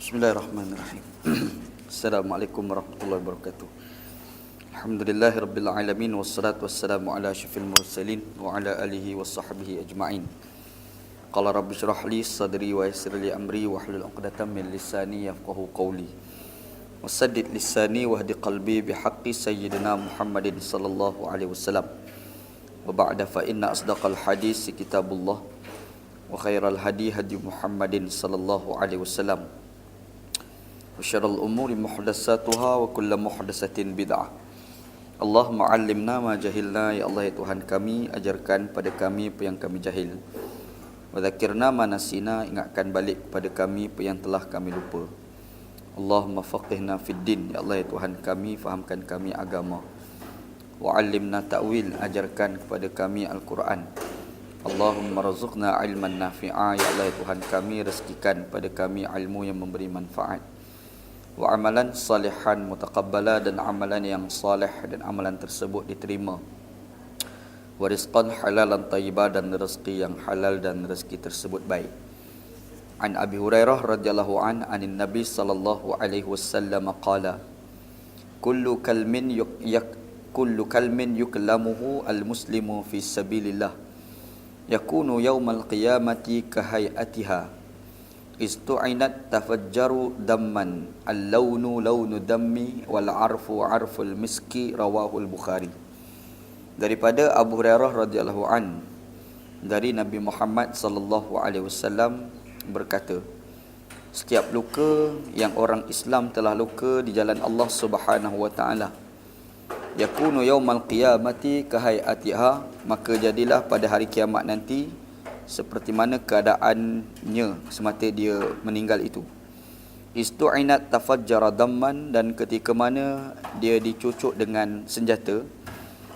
Bismillahirrahmanirrahim. Assalamualaikum warahmatullahi wabarakatuh. Alhamdulillahirabbil alamin wassalatu wassalamu ala asyrafil mursalin wa ala alihi washabbihi ajmain. Qala rabbi shrah li sadri wa yassir li amri wahlul 'uqdatam min lisani yafqahu qawli. Wasaddid lisani wahdi qalbi bihaqqi sayyidina Muhammadin sallallahu alaihi wasallam. Wa ba'da fa inna asdaqal hadis kitabullah wa khairal hadi hadi Muhammadin sallallahu alaihi wasallam. Wa syarrul umuri muhdatsatuha wa kullu muhdatsatin bid'ah. Allahumma 'allimna ma jahilna, ya Allah ya Tuhan kami, ajarkan pada kami apa yang kami jahil. Wa dzakirna ma nasina, ingatkan balik pada kami apa yang telah kami lupa. Allahumma faqihna fid din, ya Allah ya Tuhan kami, fahamkan kami agama. Wa 'allimna ta'wil, ajarkan kepada kami Al-Quran. Allahumma razuqna ilman nafi'a, ya Allah ya Tuhan kami, rezekikan pada kami ilmu yang memberi manfaat. Wa amalan salihan mutaqabbala, dan amalan yang salih dan amalan tersebut diterima. Wa rizqan halalan thayyibah, dan rezeki yang halal dan rezeki tersebut baik. An Abi Hurairah radhiyallahu an anin Nabi sallallahu alaihi wasallam qala kullu kalmin yuklamuhu al-muslimu fi sabilillah yakunu yawmal qiyamati kahayatiha istu'inat tafajjaru damman al-lawnu lawnu dammi wal arfu arful miski, rawahul Bukhari. Daripada Abu Hurairah radhiyallahu an, dari Nabi Muhammad sallallahu alaihi wasallam berkata, setiap luka yang orang Islam telah luka di jalan Allah Subhanahu wa taala, yakunu yaumal qiyamati kahayatiha, maka jadilah pada hari kiamat nanti seperti mana keadaannya semasa dia meninggal itu. Istu'inat tafajjara damman, dan ketika mana dia dicucuk dengan senjata,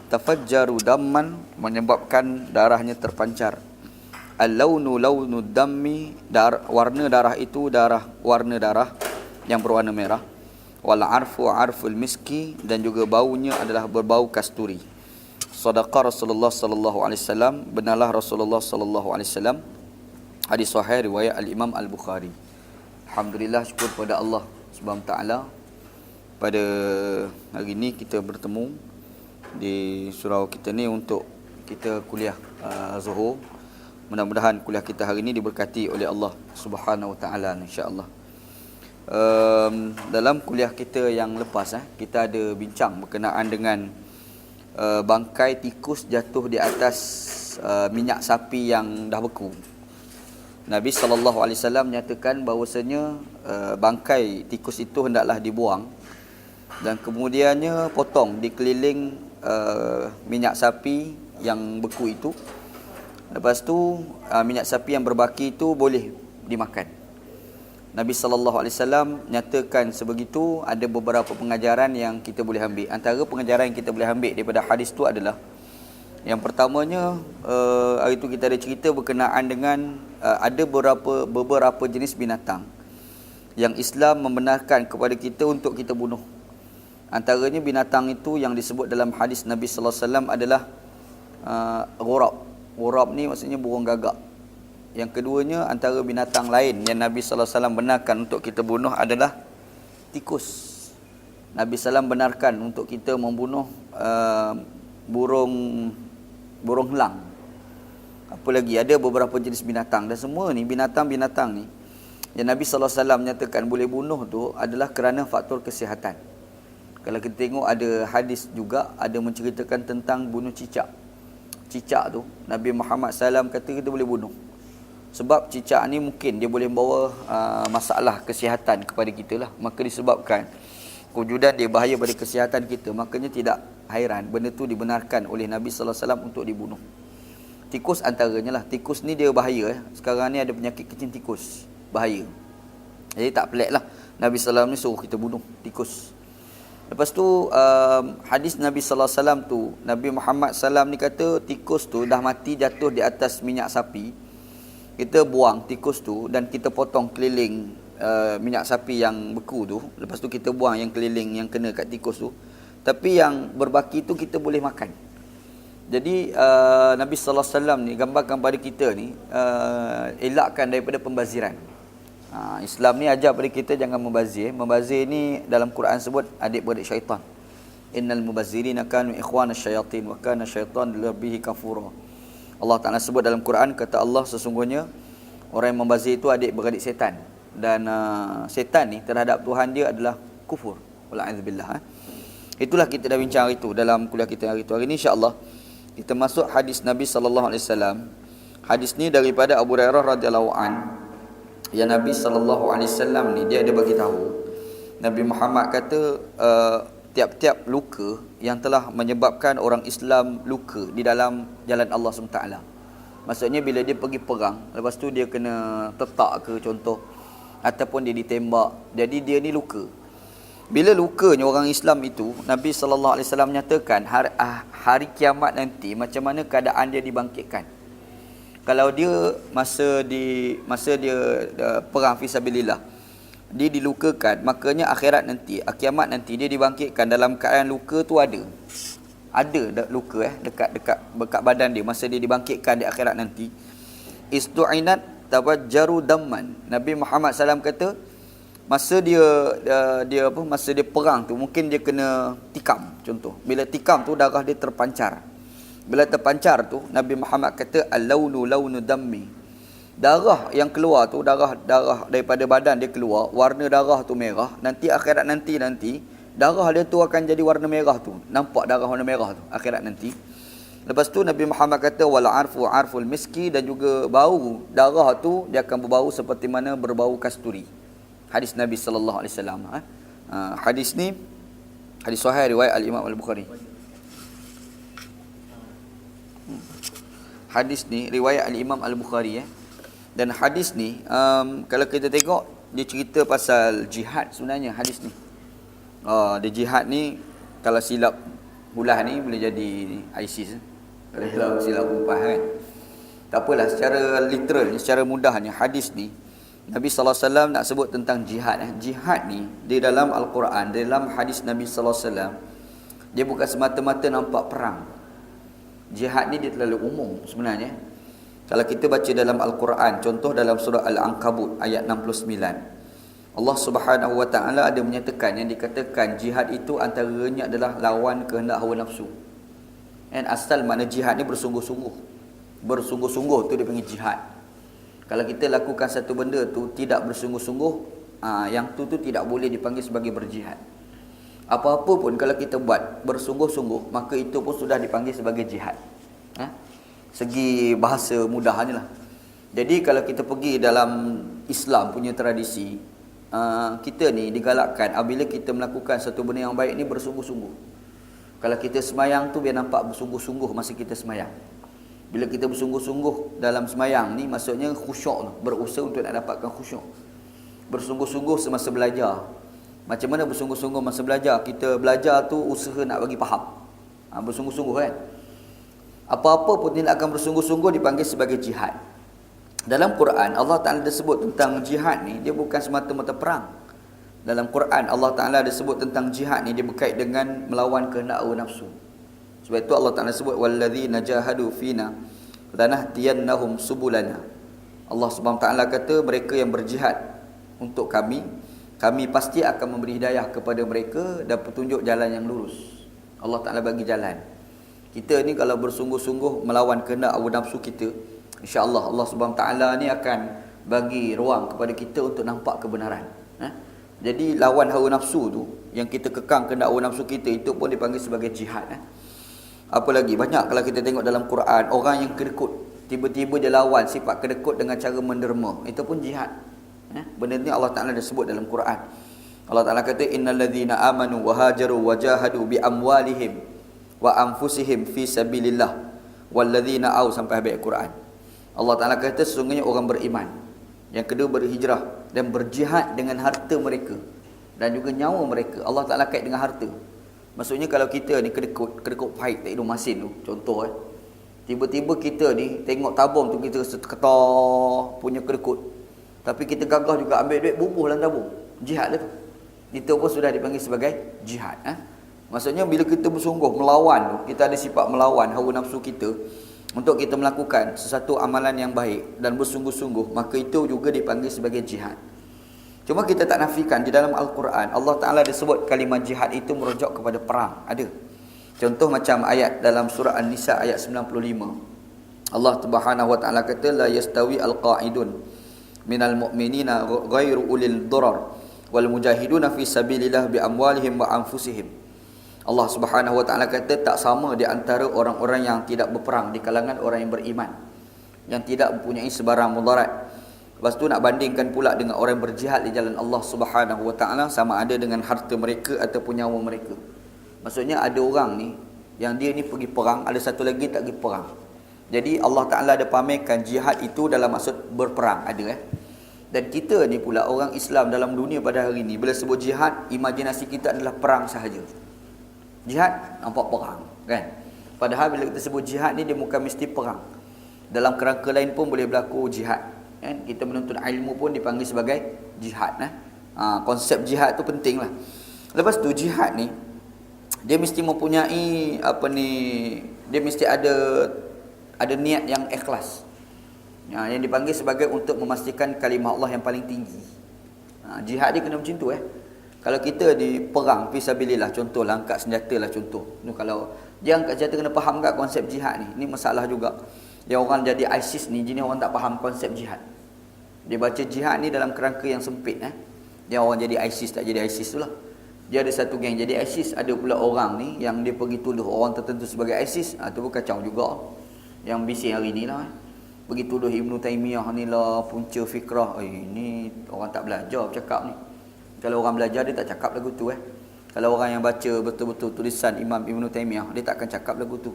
tafajjaru damman, menyebabkan darahnya terpancar. Al-launu launu dammi, warna darah itu warna darah yang berwarna merah. Wal arfu arful miski, dan juga baunya adalah berbau kasturi. Sadaqa Rasulullah sallallahu alaihi wasallam, benarlah Rasulullah sallallahu alaihi wasallam. Hadis sahih riwayat al-Imam Al-Bukhari. Alhamdulillah, syukur pada Allah Subhanahu taala, pada hari ini kita bertemu di surau kita ni untuk kita kuliah Zuhur. Mudah-mudahan kuliah kita hari ini diberkati oleh Allah Subhanahu taala, insya-Allah. Dalam kuliah kita yang lepas kita ada bincang berkenaan dengan bangkai tikus jatuh di atas minyak sapi yang dah beku. Nabi SAW menyatakan bahawasanya bangkai tikus itu hendaklah dibuang, dan kemudiannya potong di keliling minyak sapi yang beku itu. Lepas tu minyak sapi yang berbaki itu boleh dimakan. Nabi SAW nyatakan sebegitu. Ada beberapa pengajaran yang kita boleh ambil. Antara pengajaran yang kita boleh ambil daripada hadis tu adalah, yang pertamanya, hari tu kita ada cerita berkenaan dengan ada beberapa jenis binatang yang Islam membenarkan kepada kita untuk kita bunuh. Antaranya binatang itu yang disebut dalam hadis Nabi SAW adalah ghurab. Ghurab ni maksudnya burung gagak. Yang keduanya, antara binatang lain yang Nabi SAW benarkan untuk kita bunuh adalah tikus. Nabi SAW benarkan untuk kita membunuh burung helang. Apa lagi? Ada beberapa jenis binatang, dan semua ni binatang-binatang ni yang Nabi SAW menyatakan boleh bunuh tu adalah kerana faktor kesihatan. Kalau kita tengok ada hadis juga ada menceritakan tentang bunuh cicak. Cicak tu Nabi Muhammad SAW kata kita boleh bunuh. Sebab cicak ni mungkin dia boleh membawa masalah kesihatan kepada kita lah. Maka disebabkan kewujudan dia bahaya pada kesihatan kita, makanya tidak hairan benda tu dibenarkan oleh Nabi SAW untuk dibunuh. Tikus antaranya lah. Tikus ni dia bahaya. Sekarang ni ada penyakit kecil tikus, bahaya. Jadi tak pelik lah Nabi SAW ni suruh kita bunuh tikus. Lepas tu hadis Nabi SAW tu, Nabi Muhammad SAW ni kata tikus tu dah mati jatuh di atas minyak sapi. Kita buang tikus tu dan kita potong keliling minyak sapi yang beku tu. Lepas tu kita buang yang keliling yang kena kat tikus tu. Tapi yang berbaki tu kita boleh makan. Jadi Nabi SAW ni gambarkan pada kita ni elakkan daripada pembaziran. Islam ni ajar pada kita jangan membazir. Membazir ni dalam Quran sebut adik-beradik syaitan. Innal mubazzirina kanu ikhwana syayatin wa kana syaitan lirabbihi kafura. Allah Ta'ala sebut dalam Quran, kata Allah, sesungguhnya orang yang membazir itu adik-beradik setan. Dan setan ni terhadap Tuhan dia adalah kufur. Wala'idzubillah. Itulah kita dah bincang hari itu dalam kuliah kita hari itu. Hari ini insya-Allah kita masuk hadis Nabi sallallahu alaihi wasallam. Hadis ni daripada Abu Hurairah radhiyallahu an. Ya Nabi sallallahu alaihi wasallam ni dia ada bagi tahu, Nabi Muhammad kata tiap-tiap luka yang telah menyebabkan orang Islam luka di dalam jalan Allah SWT. Maksudnya bila dia pergi perang, lepas tu dia kena tetak ke contoh, ataupun dia ditembak, jadi dia ni luka. Bila lukanya orang Islam itu, Nabi SAW nyatakan hari kiamat nanti macam mana keadaan dia dibangkitkan. Kalau dia masa dia perang fisabilillah, dia dilukakan, makanya akhirat nanti, kiamat nanti dia dibangkitkan dalam keadaan luka tu ada luka dekat badan dia masa dia dibangkitkan di akhirat nanti. Istu'inat tawajjaru damman. Nabi Muhammad SAW kata masa masa dia perang tu mungkin dia kena tikam contoh. Bila tikam tu darah dia terpancar. Bila terpancar tu Nabi Muhammad kata al-launu launu dammi. Darah yang keluar tu darah daripada badan dia keluar, warna darah tu merah. Nanti akhirat nanti darah dia tu akan jadi warna merah tu. Nampak darah warna merah tu akhirat nanti. Lepas tu Nabi Muhammad kata wal arfu arful miski, dan juga bau darah tu dia akan berbau seperti mana berbau kasturi. Hadis Nabi sallallahu alaihi wasallam. Hadis ni hadis sahih riwayat al-Imam Al-Bukhari. Hadis ni riwayat al-Imam Al-Bukhari. Dan hadis ni kalau kita tengok dia cerita pasal jihad sebenarnya hadis ni. Dia jihad ni kalau silap ulah ni boleh jadi ISIS. Kalau silap umpah kan. Tak apalah, secara literal, secara mudahnya hadis ni Nabi sallallahu alaihi wasallam nak sebut tentang jihad. Jihad ni di dalam Al-Quran, dalam hadis Nabi sallallahu alaihi wasallam, dia bukan semata-mata nampak perang. Jihad ni dia terlalu umum sebenarnya. Kalau kita baca dalam Al-Quran, contoh dalam surah Al-Ankabut ayat 69, Allah Subhanahu wa taala ada menyatakan yang dikatakan jihad itu antaranya adalah lawan kehendak hawa nafsu. Dan asal makna jihad ni bersungguh-sungguh. Bersungguh-sungguh tu dia panggil jihad. Kalau kita lakukan satu benda tu tidak bersungguh-sungguh, yang tu tidak boleh dipanggil sebagai berjihad. Apa-apa pun kalau kita buat bersungguh-sungguh, maka itu pun sudah dipanggil sebagai jihad. Segi bahasa mudahnya lah. Jadi kalau kita pergi dalam Islam punya tradisi, kita ni digalakkan apabila kita melakukan satu benda yang baik ni bersungguh-sungguh. Kalau kita semayang tu biar nampak bersungguh-sungguh masa kita semayang. Bila kita bersungguh-sungguh dalam semayang ni, maksudnya khusyuk, berusaha untuk nak dapatkan khusyuk. Bersungguh-sungguh semasa belajar. Macam mana bersungguh-sungguh masa belajar? Kita belajar tu usaha nak bagi faham. Bersungguh-sungguh kan. Apa-apa pun tindakan bersungguh-sungguh dipanggil sebagai jihad. Dalam Quran Allah Ta'ala disebut tentang jihad ni, dia bukan semata-mata perang. Dalam Quran Allah Ta'ala disebut tentang jihad ni, dia berkait dengan melawan kehendak hawa nafsu. Sebab itu Allah Ta'ala sebut walladzina jahadu fina lanahdiyannahum subulana. Allah Subhanahu Ta'ala kata mereka yang berjihad untuk kami pasti akan memberi hidayah kepada mereka dan petunjuk jalan yang lurus. Allah Ta'ala bagi jalan. Kita ni kalau bersungguh-sungguh melawan kehendak hawa nafsu kita, insya-Allah Allah Subhanahu Ta'ala ni akan bagi ruang kepada kita untuk nampak kebenaran. Jadi lawan hawa nafsu tu, yang kita kekang kehendak hawa nafsu kita, itu pun dipanggil sebagai jihad. Apa lagi? Banyak kalau kita tengok dalam Quran, orang yang kedekut, tiba-tiba dia lawan sifat kedekut dengan cara menderma, itu pun jihad. Benda ni Allah Ta'ala dah sebut dalam Quran. Allah Ta'ala kata innal ladzina amanu wa hajaru wa jahadu bi amwalihim wa anfusihim fi sabilillah wal ladzina au, sampai habis Quran. Allah Ta'ala kata sesungguhnya orang beriman, yang kedua berhijrah dan berjihad dengan harta mereka dan juga nyawa mereka. Allah Ta'ala kait dengan harta. Maksudnya kalau kita ni kedekut pahit tak hidung masin tu, contoh tiba-tiba kita ni tengok tabung tu kita ketar punya kedekut, tapi kita gagah juga ambil duit bubuh dalam tabung. Jihad lah tu. Itu pun sudah dipanggil sebagai jihad. Maksudnya bila kita bersungguh melawan, kita ada sifat melawan hawa nafsu kita untuk kita melakukan sesuatu amalan yang baik dan bersungguh-sungguh, maka itu juga dipanggil sebagai jihad. Cuma kita tak nafikan di dalam Al-Quran Allah Ta'ala disebut kalimah jihad itu merujuk kepada perang. Ada. Contoh macam ayat dalam surah An-Nisa ayat 95. Allah Subhanahu wa Ta'ala kata la yastawi al-qa'idun minal mu'minina ghairu ulil darar wal mujahiduna fi sabilillah bi amwalihim wa anfusihim. Allah Subhanahu wa Ta'ala kata tak sama di antara orang-orang yang tidak berperang di kalangan orang yang beriman, yang tidak mempunyai sebarang mudarat. Lepas tu nak bandingkan pula dengan orang yang berjihad di jalan Allah Subhanahu wa Ta'ala, sama ada dengan harta mereka ataupun nyawa mereka. Maksudnya ada orang ni yang dia ni pergi perang, ada satu lagi tak pergi perang. Jadi Allah Ta'ala ada pamerkan jihad itu dalam maksud berperang, ada Dan kita ni pula orang Islam dalam dunia pada hari ni, bila sebut jihad, imajinasi kita adalah perang sahaja. Jihad nampak perang, kan? Padahal bila kita sebut jihad ni, dia bukan mesti perang. Dalam kerangka lain pun boleh berlaku jihad, kan? Kita menuntut ilmu pun dipanggil sebagai jihad. Konsep jihad tu penting lah. Lepas tu jihad ni, dia mesti mempunyai dia mesti ada niat yang ikhlas, yang dipanggil sebagai untuk memastikan kalimah Allah yang paling tinggi. Jihad dia kena macam tu. Kalau kita di perang fisabilillah, contohlah angkat senjata lah contoh. Kalau dia angkat senjata, kena faham kat konsep jihad ni. Ini masalah juga. Yang orang jadi ISIS ni, jenis orang tak faham konsep jihad. Dia baca jihad ni dalam kerangka yang sempit. Dia orang jadi ISIS, tak jadi ISIS tu lah. Dia ada satu geng jadi ISIS, ada pula orang ni yang dia pergi tuduh orang tertentu sebagai ISIS. Itu pun kacau juga. Yang bising hari ni lah. Pergi tuduh Ibn Taymiyah ni lah punca fikrah. Ni orang tak belajar bercakap ni. Kalau orang belajar, dia tak cakap lagu tu. Kalau orang yang baca betul-betul tulisan Imam Ibn Taymiyah, dia tak akan cakap lagu tu.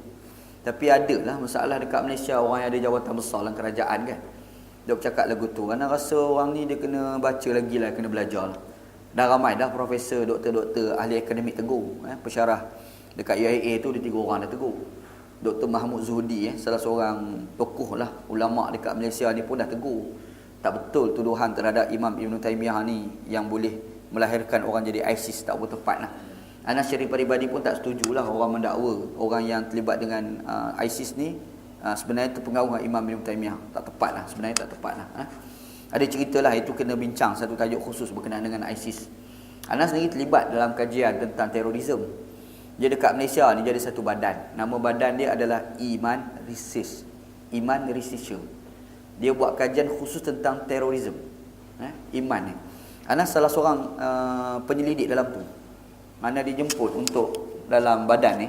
Tapi ada lah masalah dekat Malaysia, orang yang ada jawatan besar dalam kerajaan, kan, dia bercakap lagu tu. Kerana rasa orang ni dia kena baca lagi lah, kena belajar lah. Dah ramai dah profesor, doktor-doktor, ahli akademik tegur. Pensyarah dekat UIA tu, dia 3 orang dah tegur. Dr. Mahmud Zuhdi, salah seorang tokoh lah, ulama' dekat Malaysia ni pun dah tegur. Tak betul tuduhan terhadap Imam Ibn Taymiyah ni yang boleh melahirkan orang jadi ISIS, tak bertepat lah. Anas Syarif peribadi pun tak setujulah orang mendakwa orang yang terlibat dengan ISIS ni sebenarnya terpengaruh dengan Imam Ibn Taymiyah. Tak tepat lah, sebenarnya tak tepat lah. Ada cerita lah, itu kena bincang satu tajuk khusus berkenaan dengan ISIS. Anas sendiri terlibat dalam kajian tentang terorisme. Dia dekat Malaysia ni jadi satu badan. Nama badan dia adalah Iman Research. Iman Research. Dia buat kajian khusus tentang terorisme. Iman ni. Anas salah seorang penyelidik dalam tu. Mana dijemput untuk dalam badan ni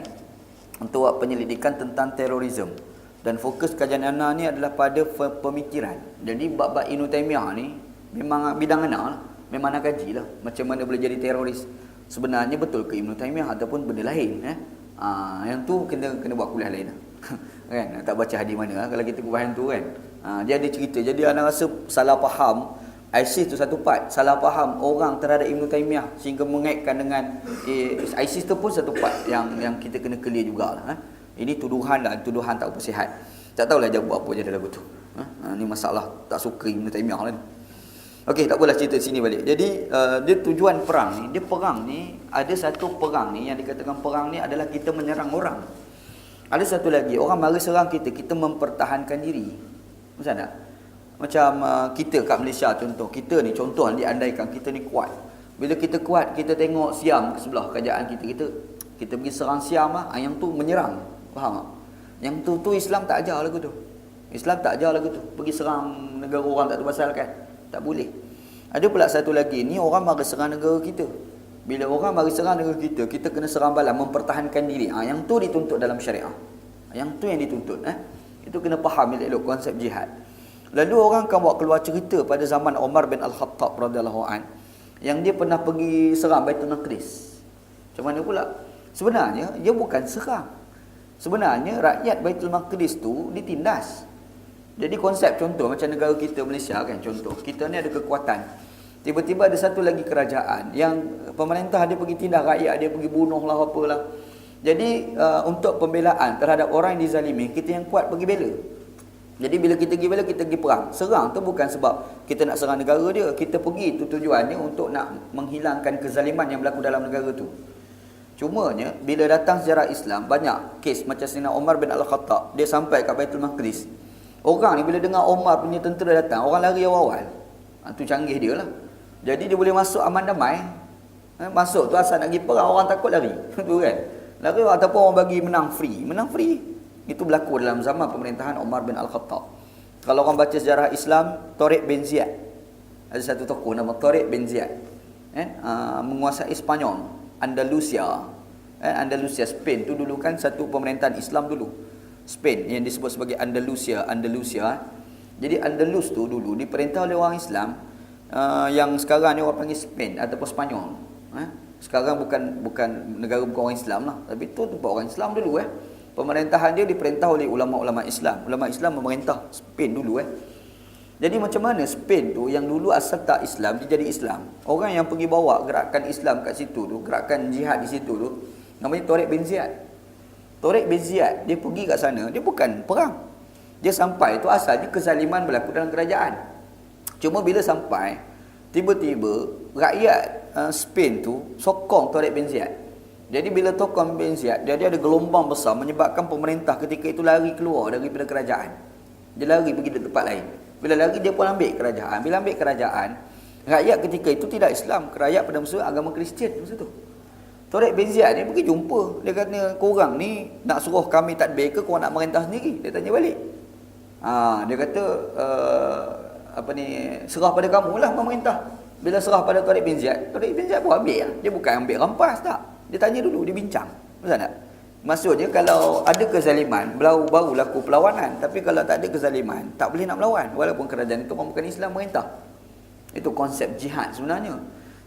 untuk buat penyelidikan tentang terorisme. Dan fokus kajian Anas ni adalah pada pemikiran. Jadi bab-bab Ibn Taymiyah ni memang bidang Anas lah. Memang nak kaji lah macam mana boleh jadi teroris. Sebenarnya betul ke Ibn Taymiyah ataupun benda lain. Yang tu kena buat kuliah lain lah. Kan? Tak baca hadis mana kalau kita kubahan tu, kan. Dia ada cerita. Jadi Anas rasa salah faham ISIS tu satu part, salah faham orang terhadap Ibn Taymiyah sehingga mengaitkan dengan ISIS tu pun satu part yang kita kena clear jugalah. Ini tuduhan lah, tuduhan tak bersihat. Tak tahulah dia buat apa je dalam tu. Ni masalah tak suka Ibn Taymiyah lah ni. Okey, tak apalah cerita sini balik. Jadi dia tujuan perang ni, dia perang ni ada satu perang ni yang dikatakan perang ni adalah kita menyerang orang. Ada satu lagi, orang mari serang kita, kita mempertahankan diri. Macam tak? Macam kita kat Malaysia contoh, kita ni contoh diandaikan kita ni kuat. Bila kita kuat, kita tengok Siam ke sebelah kerajaan kita pergi serang Siam lah, yang tu menyerang. Faham tak? Yang tu Islam tak ajar lagu tu. Islam tak ajar lagu tu. Pergi serang negara orang tak terpasal, kan? Tak boleh. Ada pula satu lagi, ni orang mari serang negara kita. Bila orang mari serang negara kita, kita kena serang balas, mempertahankan diri. Yang tu dituntut dalam syariah. Yang tu yang dituntut. Itu kena faham elok konsep jihad. Lalu orang akan bawa keluar cerita pada zaman Umar bin Al-Khattab radhiyallahu an, yang dia pernah pergi serang Baitul Maqdis. Macam mana pula? Sebenarnya dia bukan serang. Sebenarnya rakyat Baitul Maqdis tu ditindas. Jadi konsep contoh macam negara kita Malaysia, kan, contoh kita ni ada kekuatan. Tiba-tiba ada satu lagi kerajaan yang pemerintah dia pergi tindas rakyat, dia pergi bunuh lah apalah. Jadi untuk pembelaan terhadap orang yang dizalimi, kita yang kuat pergi bela. Jadi bila kita pergi bela, kita pergi perang. Serang tu bukan sebab kita nak serang negara dia. Kita pergi tu tujuannya untuk nak menghilangkan kezaliman yang berlaku dalam negara tu. Cumanya bila datang sejarah Islam, banyak kes macam Sayyidina Umar bin Al-Khattab, dia sampai kat Baitul Maqdis. Orang ni bila dengar Umar punya tentera datang, orang lari awal-awal. Tu canggih dia lah. Jadi dia boleh masuk aman damai. Masuk tu asal nak pergi perang, orang takut lari. Tu kan. Lari ataupun orang bagi menang free. Menang free. Itu berlaku dalam zaman pemerintahan Umar bin Al-Khattab. Kalau orang baca sejarah Islam, Tariq bin Ziyad. Ada satu tokoh nama Tariq bin Ziyad. Menguasai Spanyol, Andalusia. Andalusia, Spain tu dulu kan satu pemerintahan Islam dulu. Spain yang disebut sebagai Andalusia. Jadi Andalus tu dulu diperintah oleh orang Islam. Yang sekarang ni orang panggil Spain ataupun Spanyol. Sekarang bukan negara bukan orang Islam lah, tapi tu tempat orang Islam dulu. Pemerintahan dia diperintah oleh ulama-ulama Islam. Ulama Islam memerintah Spain dulu. Jadi macam mana Spain tu yang dulu asal tak Islam dia jadi Islam. Orang yang pergi bawa gerakan Islam kat situ tu, gerakan jihad di situ tu, namanya Tariq bin Ziyad. Tariq bin Ziyad dia pergi kat sana, dia bukan perang. Dia sampai tu asalnya kezaliman berlaku dalam kerajaan. Cuma bila sampai, tiba-tiba rakyat Spain tu sokong Tariq bin Ziyad. Jadi bila sokong bin Ziyad, dia ada gelombang besar menyebabkan pemerintah ketika itu lari keluar daripada kerajaan. Dia lari pergi ke tempat lain. Bila lari dia pun ambil kerajaan. Bila ambil kerajaan, rakyat ketika itu tidak Islam. Rakyat pada masa agama Kristian masa tu. Tariq bin Ziyad ni pergi jumpa. Dia kata, korang ni nak suruh kami tadbir ke korang nak merintah sendiri? Dia tanya balik. Dia kata, serah pada kamu lah memerintah. Bila serah pada Tariq bin Ziyad, Tariq bin Ziyad pun ambil lah. Dia bukan ambil rampas tak. Dia tanya dulu, dia bincang. Betul tak? Maksudnya kalau ada kezaliman, baru laku perlawanan. Tapi kalau tak ada kezaliman, tak boleh nak melawan. Walaupun kerajaan itu bukan Islam merintah. Itu konsep jihad sebenarnya.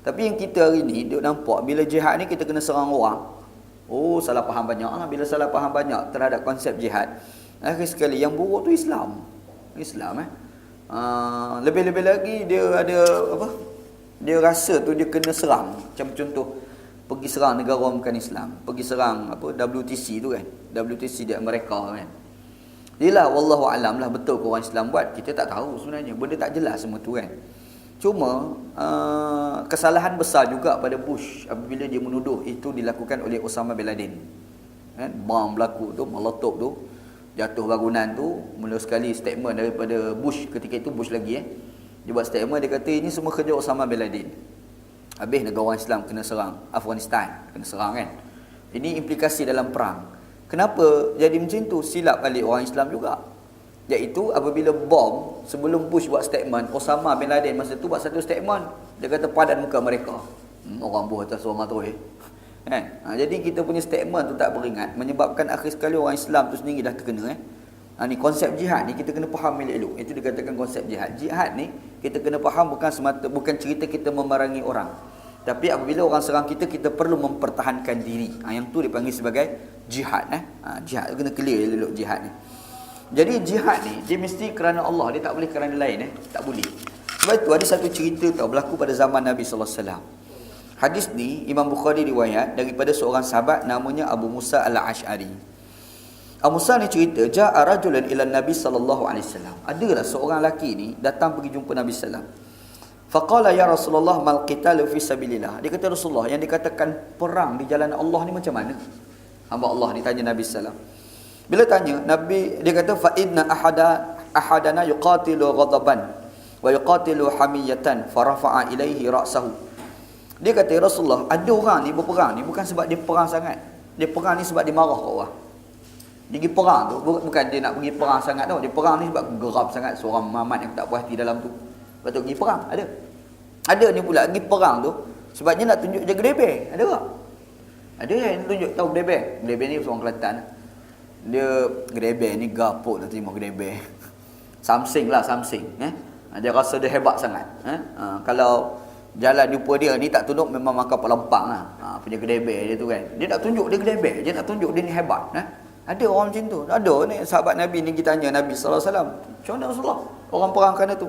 Tapi yang kita hari ni, duk nampak, bila jihad ni kita kena serang orang. Oh, salah faham banyak lah. Bila salah faham banyak terhadap konsep jihad, akhir sekali yang buruk tu Islam. Lebih-lebih lagi dia ada apa? Dia rasa tu dia kena serang. Macam contoh pergi serang negara bukan Islam, pergi serang WTC tu kan. WTC di Amerika kan. Yalah wallahu alam lah betul ke orang Islam buat, kita tak tahu sebenarnya. Benda tak jelas semua tu kan. Cuma kesalahan besar juga pada Bush apabila dia menuduh itu dilakukan oleh Osama bin Laden. Kan bom berlaku tu, molotov tu, jatuh bangunan tu, mula sekali statement daripada Bush ketika itu Bush lagi dia buat statement, dia kata ini semua kerja Osama bin Laden. Habis negara orang Islam kena serang Afghanistan, kena serang kan. Ini implikasi dalam perang. Kenapa jadi macam tu? Silap balik orang Islam juga. Iaitu apabila bom, sebelum Bush buat statement, Osama bin Laden masa tu buat satu statement. Dia kata padan muka mereka. Orang buah atas orang tu kan? Jadi kita punya statement tu tak beringat, menyebabkan akhir sekali orang Islam tu sendiri dah terkena. Ni konsep jihad ni kita kena faham elok-elok. Itu dikatakan konsep jihad. Jihad ni kita kena faham bukan cerita kita memerangi orang. Tapi apabila orang serang kita, kita perlu mempertahankan diri. Yang tu dipanggil sebagai jihad. Jihad kena clear elok jihad ni. Jadi jihad ni dia mesti kerana Allah, dia tak boleh kerana lain. Tak boleh. Sebab itu ada satu cerita tau berlaku pada zaman Nabi sallallahu alaihi wasallam. Hadis ni Imam Bukhari riwayat daripada seorang sahabat namanya Abu Musa Al-Ash'ari. Abu Musa ni cerita, ja'a rajulan ila Nabi sallallahu alaihi wasallam. Adalah seorang lelaki ni datang pergi jumpa Nabi sallallahu alaihi wasallam. Faqala ya Rasulullah mal qitalu fi sabilillah. Dia kata Rasulullah, yang dikatakan perang di jalan Allah ni macam mana? Hamba Allah ditanya Nabi sallallahu alaihi wasallam. Bila tanya Nabi, dia kata fa inna ahadana yuqatilu ghadaban wa yuqatilu hamiyatan farafa'a ilaihi ra'sahu. Dia kata Rasulullah, ada orang ni berperang ni bukan sebab dia perang sangat. Dia perang ni sebab dia marah kat orang. Dia pergi perang tu bukan dia nak pergi perang sangat tau. Dia perang ni sebab geram sangat seorang mamat yang tak puas hati dalam tu. Lepas tu pergi perang. Ada ni pula pergi perang tu sebabnya nak tunjuk dia gedebeh. Ada tak? Ada yang tunjuk tahu gedebeh. Gedebeh ni seorang Kelantan. Dia gedebeh ni gapuk nak terima gedebeh. Samsing. Dia rasa dia hebat sangat. Kalau jalan jumpa dia ni tak tunduk memang makan pelempang lah. Punya gedebeh dia tu kan. Dia nak tunjuk dia gedebeh. Dia nak tunjuk dia ni hebat. Ada orang macam tu. Ada ni sahabat Nabi ni kita tanya Nabi sallallahu alaihi wasallam. Macam mana Rasulullah? Orang perang kerana tu.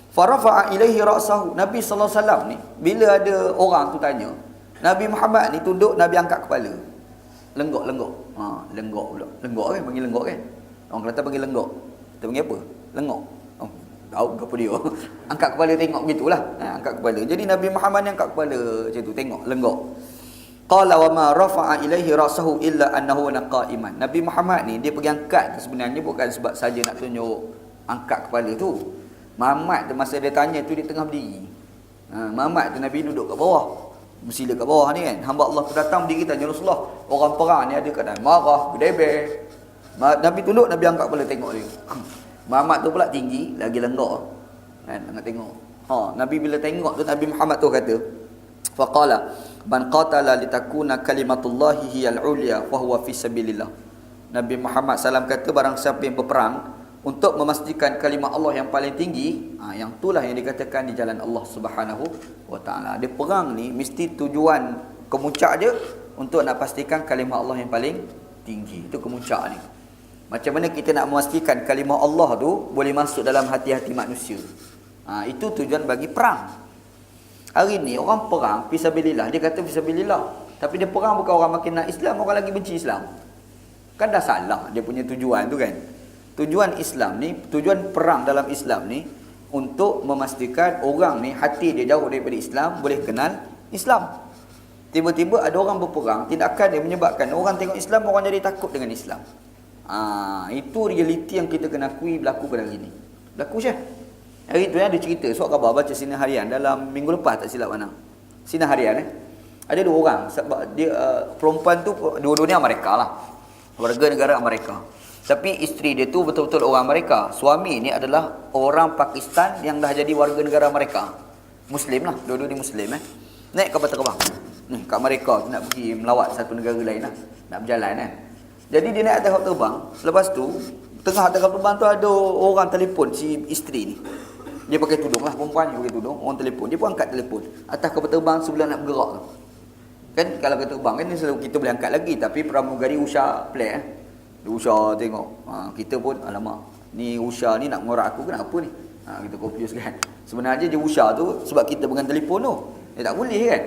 Farafa'a ilaihi ra'sahu. Nabi sallallahu alaihi wasallam ni bila ada orang tu tanya, Nabi Muhammad ni tunduk, Nabi angkat kepala. Lenggok. Lenggok pula. Lenggok kan panggil lenggok kan? Orang Kelantan panggil lenggok. Kita panggil apa? Lenggok. Tahu ke apa dia? Angkat kepala tengok gitulah. Angkat kepala. Jadi Nabi Muhammad ni angkat kepala macam tu, tengok lenggok. Qala wa ma rafa'a ilaihi ra'sahu illa annahu qa'iman. Nabi Muhammad ni dia pergi angkat tu sebenarnya bukan sebab saja nak tunjuk angkat kepala tu. Muhammad tu masa dia tanya tu dia tengah berdiri. Muhammad tu Nabi duduk kat bawah. Bersila kat bawah ni kan. Hamba Allah tu datang berdiri tanya Rasulullah, orang perang ni ada keadaan marah, gedebel. Nabi tunduk, Nabi angkat kepala tengok dia. Muhammad tu pula tinggi, lagi lenggak. Kan, nak tengok. Nabi bila tengok tu, Nabi Muhammad tu kata, faqala man qatala litakuna kalimatullahi hiyal ulya fa huwa fi sabilillah. Nabi Muhammad SAW kata, barang siapa yang berperang untuk memastikan kalimah Allah yang paling tinggi, yang itulah yang dikatakan di jalan Allah Subhanahu wa taala. Dia perang ni mesti tujuan kemuncak dia untuk nak pastikan kalimah Allah yang paling tinggi. Itu kemuncak ni. Macam mana kita nak memastikan kalimah Allah tu boleh masuk dalam hati-hati manusia. Itu tujuan bagi perang. Hari ni orang perang fisabilillah, dia kata fisabilillah, tapi dia perang bukan orang makin nak Islam, orang lagi benci Islam. Kan dah salah dia punya tujuan tu kan. Tujuan Islam ni, tujuan perang dalam Islam ni untuk memastikan orang ni hati dia jauh daripada Islam, boleh kenal Islam. Tiba-tiba ada orang berperang, tindakan dia menyebabkan orang tengok Islam, orang jadi takut dengan Islam. Itu realiti yang kita kena akui berlaku pada hari ni. Berlaku je. Hari tu ada cerita, surat khabar baca sinar harian dalam minggu lepas tak silap mana. Sinar harian ada dua orang, dia perempuan tu dua-duanya Amerika lah. Warga negara Amerika. Tapi isteri dia tu betul-betul orang Amerika. Suami ni adalah orang Pakistan yang dah jadi warga negara Amerika. Muslim lah, dua-dua ni Muslim Naik kapal terbang ni kat Amerika tu nak pergi melawat satu negara lain lah. Nak berjalan Jadi dia naik atas kapal terbang. Lepas tu tengah atas kapal terbang tu ada orang telefon si isteri ni. Dia pakai tudung lah, perempuan ni pakai tudung. Orang telefon, dia pun angkat telefon atas kapal terbang sebelum nak bergerak tu. Kan kalau kapal terbang kan selalu kita boleh angkat lagi, tapi pramugari usah play dia usah tengok. Kita pun alamak, ni usah ni nak mengorak aku kenapa ni? Kita confuse kan. Sebenarnya dia usah tu sebab kita pegang telefon tu. Dia tak boleh kan.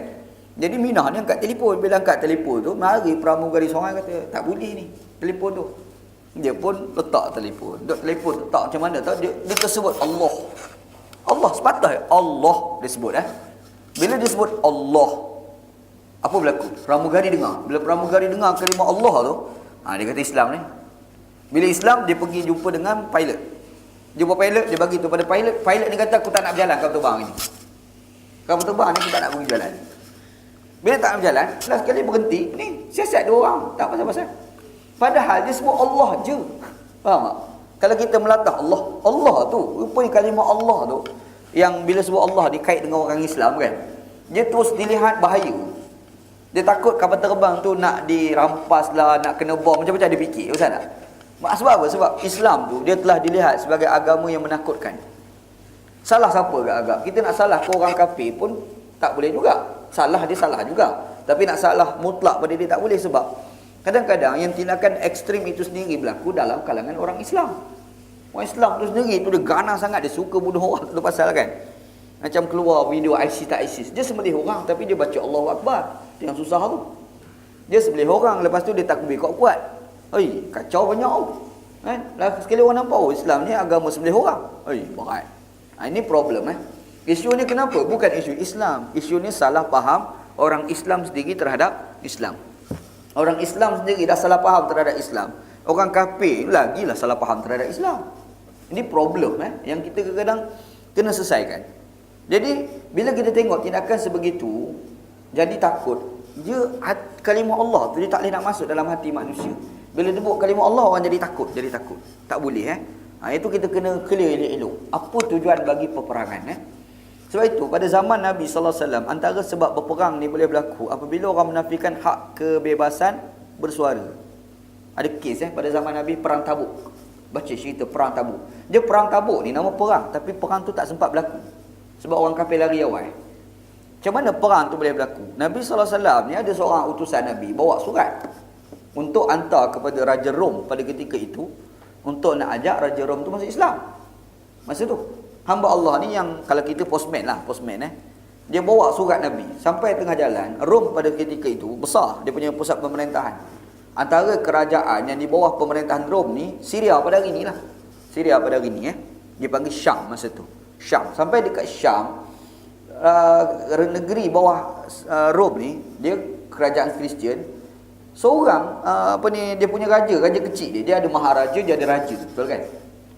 Jadi Minah ni angkat telefon. Bila angkat telefon tu, mari pramugari seorang kata tak boleh ni telefon tu. Dia pun letak telefon. Telefon letak macam mana tahu? Dia tersebut Allah. Allah sepatah Allah dia sebut Bila dia sebut Allah, apa berlaku? Pramugari dengar. Bila pramugari dengar kalimah Allah tu, dia kata Islam ni. Bila Islam, dia pergi jumpa dengan pilot. Jumpa pilot, dia bagi tu pada pilot. Pilot ni kata, aku tak nak berjalan kapal terbang ni. Kapal terbang ni aku tak nak pergi jalan. Bila tak nak berjalan, last sekali berhenti. Ni, siasat dua orang. Tak pasal-pasal. Padahal dia sebut Allah je. Faham tak? Kalau kita melatah Allah, Allah tu, rupanya kalimah Allah tu, yang bila sebut Allah dikait dengan orang Islam kan, dia terus dilihat bahaya. Dia takut kapal terbang tu nak dirampas lah, nak kena bom, macam-macam dia fikir. Betul tak? Sebab apa? Sebab Islam tu dia telah dilihat sebagai agama yang menakutkan. Salah siapa agak-agak? Kita nak salah ke orang kafir pun tak boleh juga. Salah dia salah juga. Tapi nak salah mutlak pada dia tak boleh, sebab kadang-kadang yang tindakan ekstrim itu sendiri berlaku dalam kalangan orang Islam. Orang Islam tu sendiri tu dia ganas sangat, dia suka bunuh orang, tak ada pasal kan. Macam keluar video ISIS tak ISIS, dia sembelih orang tapi dia baca Allahu Akbar. Itu yang susah tu. Dia sembelih orang, lepas tu dia takbir kuat-kuat. Kacau banyak tu. Kan? Sekali orang nampak, Islam ni agama sembelih orang. Berat. Ini problem Isu ni kenapa? Bukan isu Islam. Isu ni salah faham orang Islam sendiri terhadap Islam. Orang Islam sendiri dah salah faham terhadap Islam. Orang kafir lagilah salah faham terhadap Islam. Ini problem yang kita kadang-kadang kena selesaikan. Jadi bila kita tengok tindakan sebegitu, jadi takut. Dia kalimah Allah tu dia tak boleh nak masuk dalam hati manusia. Bila sebut kalimah Allah, orang jadi takut, Tak boleh itu kita kena clear elok-elok. Apa tujuan bagi peperangan Sebab itu pada zaman Nabi sallallahu alaihi wasallam, antara sebab berperang ni boleh berlaku apabila orang menafikan hak kebebasan bersuara. Ada kes pada zaman Nabi perang Tabuk. Baca cerita perang Tabuk. Dia perang Tabuk ni nama perang, tapi perang tu tak sempat berlaku sebab orang kafir lari awal. Macam mana perang tu boleh berlaku? Nabi sallallahu alaihi wasallam ni ada seorang utusan Nabi bawa surat untuk hantar kepada Raja Rom pada ketika itu, untuk nak ajak Raja Rom tu masuk Islam. Masa tu hamba Allah ni yang kalau kita postman dia bawa surat Nabi sampai tengah jalan. Rom pada ketika itu besar, dia punya pusat pemerintahan. Antara kerajaan yang di bawah pemerintahan Rom ni, Syria pada hari ni lah. Syria pada hari ni dia panggil Syam masa tu. Syam. Sampai dekat Syam, negeri bawah Rom ni, dia kerajaan Kristian. Seorang dia punya raja kecil dia ada maharaja, dia ada raja, betul kan?